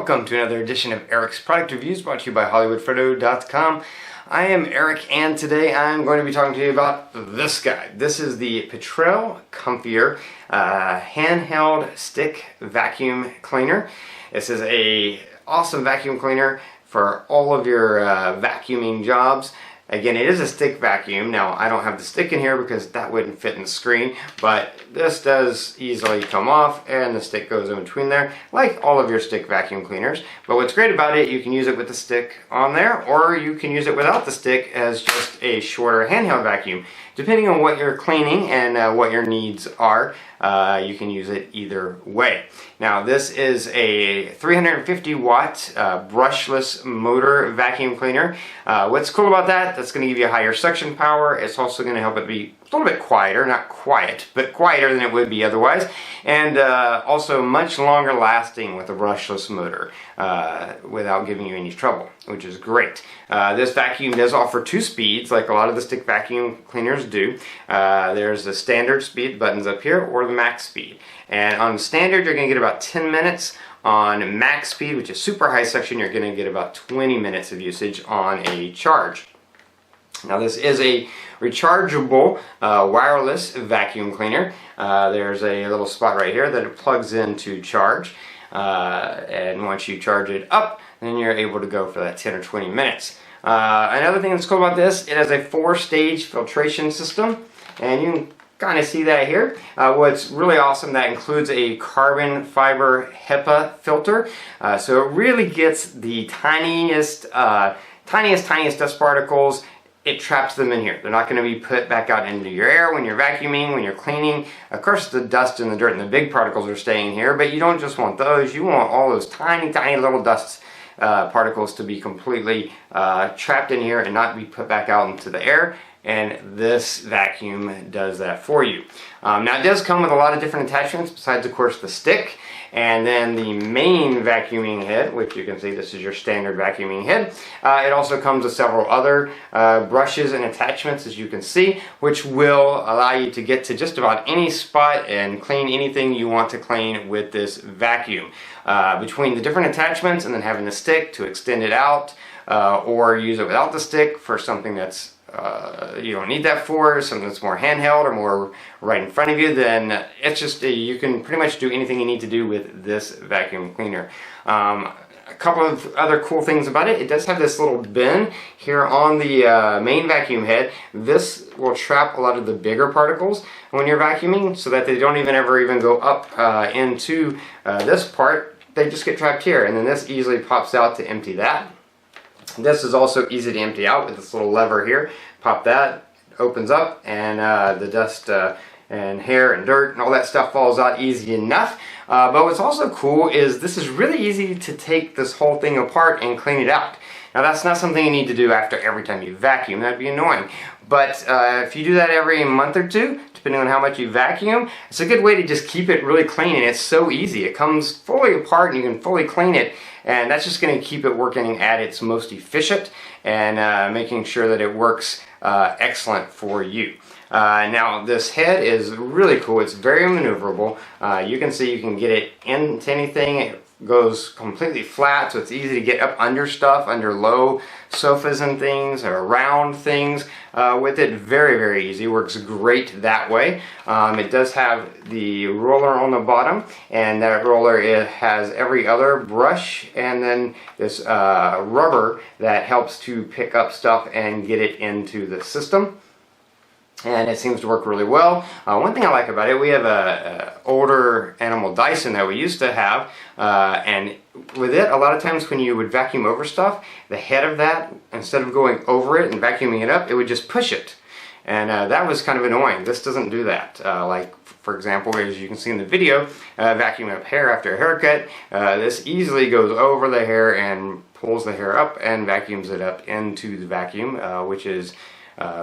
Welcome to another edition of Eric's Product Reviews, brought to you by hollywoodfrodo.com. I am Eric, and today I'm going to be talking to you about this guy. This is the Petrel Comfier handheld stick vacuum cleaner. This is a awesome vacuum cleaner for all of your vacuuming jobs. Again, it is a stick vacuum. Now, I don't have the stick in here because that wouldn't fit in the screen, but this does easily come off and the stick goes in between there, like all of your stick vacuum cleaners. But what's great about it, you can use it with the stick on there, or you can use it without the stick as just a shorter handheld vacuum. Depending on what you're cleaning and what your needs are, you can use it either way. Now, this is a 350 watt brushless motor vacuum cleaner. What's cool about that, that's going to give you a higher suction power. It's also going to help it be a little bit quieter, not quiet, but quieter than it would be otherwise, and also much longer lasting with a brushless motor without giving you any trouble, which is great. This vacuum does offer 2 speeds, like a lot of the stick vacuum cleaners do. There's the standard speed, buttons up here, or the max speed. And on standard, you're going to get about 10 minutes. On max speed, which is super high suction, you're going to get about 20 minutes of usage on a charge. Now, this is a rechargeable wireless vacuum cleaner. There's a little spot right here that it plugs in to charge. And once you charge it up, then you're able to go for that 10 or 20 minutes. Another thing that's cool about this, it has a 4-stage filtration system, and you can kind of see that here. What's really awesome, that includes a carbon fiber HEPA filter, so it really gets the tiniest dust particles. It traps them in here. They're not going to be put back out into your air when you're vacuuming, when you're cleaning. Of course, the dust and the dirt and the big particles are staying here, but you don't just want those. You want all those tiny little dust particles to be completely trapped in here and not be put back out into the air. And this vacuum does that for you. Now, it does come with a lot of different attachments besides, of course, the stick. And then the main vacuuming head, which you can see this is your standard vacuuming head. It also comes with several other brushes and attachments, as you can see, which will allow you to get to just about any spot and clean anything you want to clean with this vacuum. Between the different attachments and then having the stick to extend it out, or use it without the stick for something that's you don't need that for, something that's more handheld or more right in front of you, then it's just you can pretty much do anything you need to do with this vacuum cleaner. A couple of other cool things about it, it does have this little bin here on the main vacuum head. This will trap a lot of the bigger particles when you're vacuuming so that they don't ever go up into this part. They just get trapped here, and then this easily pops out to empty that. This is also easy to empty out with this little lever here. Pop that, opens up, and the dust and hair and dirt and all that stuff falls out easy enough. But what's also cool is this is really easy to take this whole thing apart and clean it out. Now, that's not something you need to do after every time you vacuum. That'd be annoying. But if you do that every month or two, depending on how much you vacuum, it's a good way to just keep it really clean, and it's so easy. It comes fully apart and you can fully clean it, and that's just going to keep it working at its most efficient and making sure that it works excellent for you. Now, this head is really cool. It's very maneuverable. You can see you can get it into anything. It goes completely flat, so it's easy to get up under stuff, under low sofas and things, or around things with it. Very easy. Works great that way. It does have the roller on the bottom, and that roller, it has every other brush and then this rubber that helps to pick up stuff and get it into the system. And it seems to work really well. One thing I like about it, we have a older Animal Dyson that we used to have, and with it, a lot of times when you would vacuum over stuff, the head of that, instead of going over it and vacuuming it up, it would just push it. And that was kind of annoying. This doesn't do that. Like, for example, as you can see in the video, vacuuming up hair after a haircut, this easily goes over the hair and pulls the hair up and vacuums it up into the vacuum, which is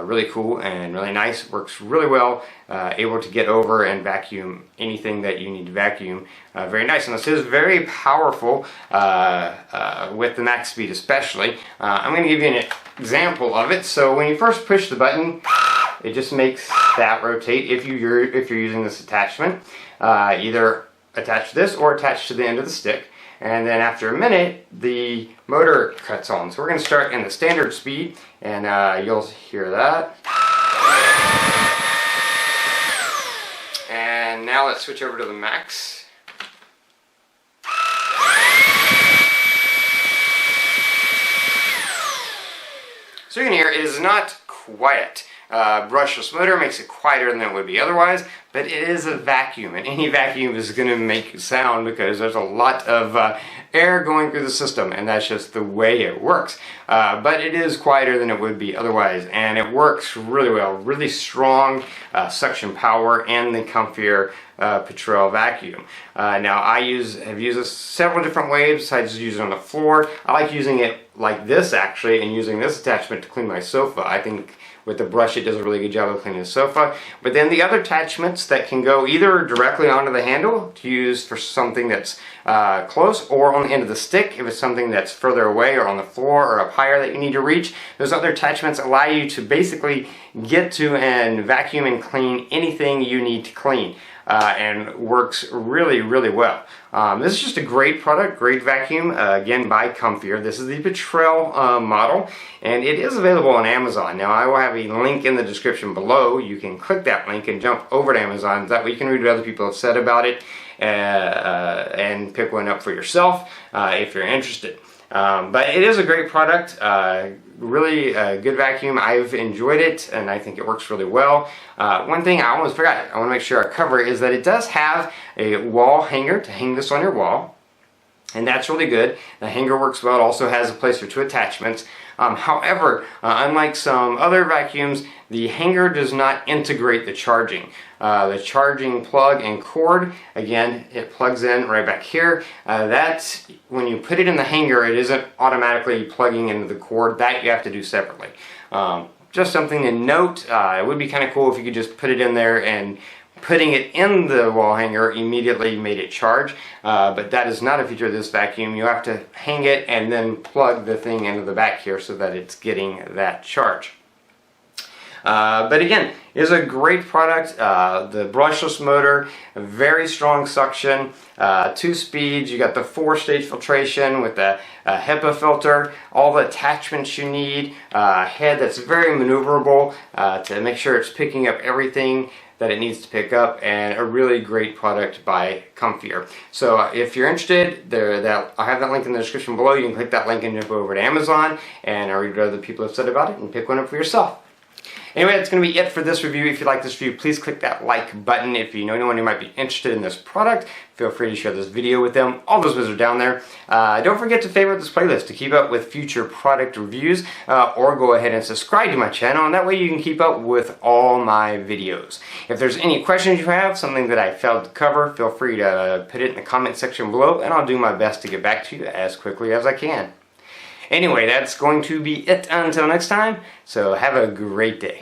really cool and really nice. Works really well, able to get over and vacuum anything that you need to vacuum. Very nice, and this is very powerful with the max speed especially. I'm going to give you an example of it. So when you first push the button, it just makes that rotate if you're using this attachment, either attached to this or attached to the end of the stick. and then after a minute the motor cuts on. So we're going to start in the standard speed, and you'll hear that. And now let's switch over to the max. So you can hear it is not quiet. Brushless motor makes it quieter than it would be otherwise, but it is a vacuum, and any vacuum is going to make sound because there's a lot of air going through the system, and that's just the way it works. But it is quieter than it would be otherwise, and it works really well. Really strong suction power, and the comfier Petrel vacuum. Now have used this several different ways besides just using it on the floor. I like using it like this actually, and using this attachment to clean my sofa. I think with the brush it does a really good job of cleaning the sofa. But then the other attachments that can go either directly onto the handle to use for something that's close, or on the end of the stick if it's something that's further away or on the floor or up higher that you need to reach. Those other attachments allow you to basically get to and vacuum and clean anything you need to clean. And works really, really well. This is just a great product, great vacuum, again by Comfier. This is the Petrel model, and it is available on Amazon. Now I will have a link in the description below. You can click that link and jump over to Amazon. That way you can read what other people have said about it and pick one up for yourself if you're interested. But it is a great product, really good vacuum. I've enjoyed it, and I think it works really well. One thing I almost forgot, I want to make sure I cover, is that it does have a wall hanger to hang this on your wall, and that's really good. The hanger works well. It also has a place for two attachments. However, unlike some other vacuums, the hanger does not integrate the charging. The charging plug and cord, again, it plugs in right back here. That's when you put it in the hanger, it isn't automatically plugging into the cord. That you have to do separately. Just something to note. It would be kind of cool if you could just put it in there, and putting it in the wall hanger immediately made it charge, but that is not a feature of this vacuum. You have to hang it and then plug the thing into the back here so that it's getting that charge. But again, it is a great product. The brushless motor, very strong suction, 2 speeds. You got the 4-stage filtration with the HEPA filter, all the attachments you need, head that's very maneuverable to make sure it's picking up everything that it needs to pick up, and a really great product by Comfier. So if you're interested, I have that link in the description below. You can click that link and jump over to Amazon and read what other people have said about it and pick one up for yourself. Anyway, that's going to be it for this review. If you like this review, please click that like button. If you know anyone who might be interested in this product, feel free to share this video with them. All those videos are down there. Don't forget to favorite this playlist to keep up with future product reviews, or go ahead and subscribe to my channel, and that way you can keep up with all my videos. If there's any questions you have, something that I failed to cover, feel free to put it in the comment section below, and I'll do my best to get back to you as quickly as I can. Anyway, that's going to be it until next time, so have a great day.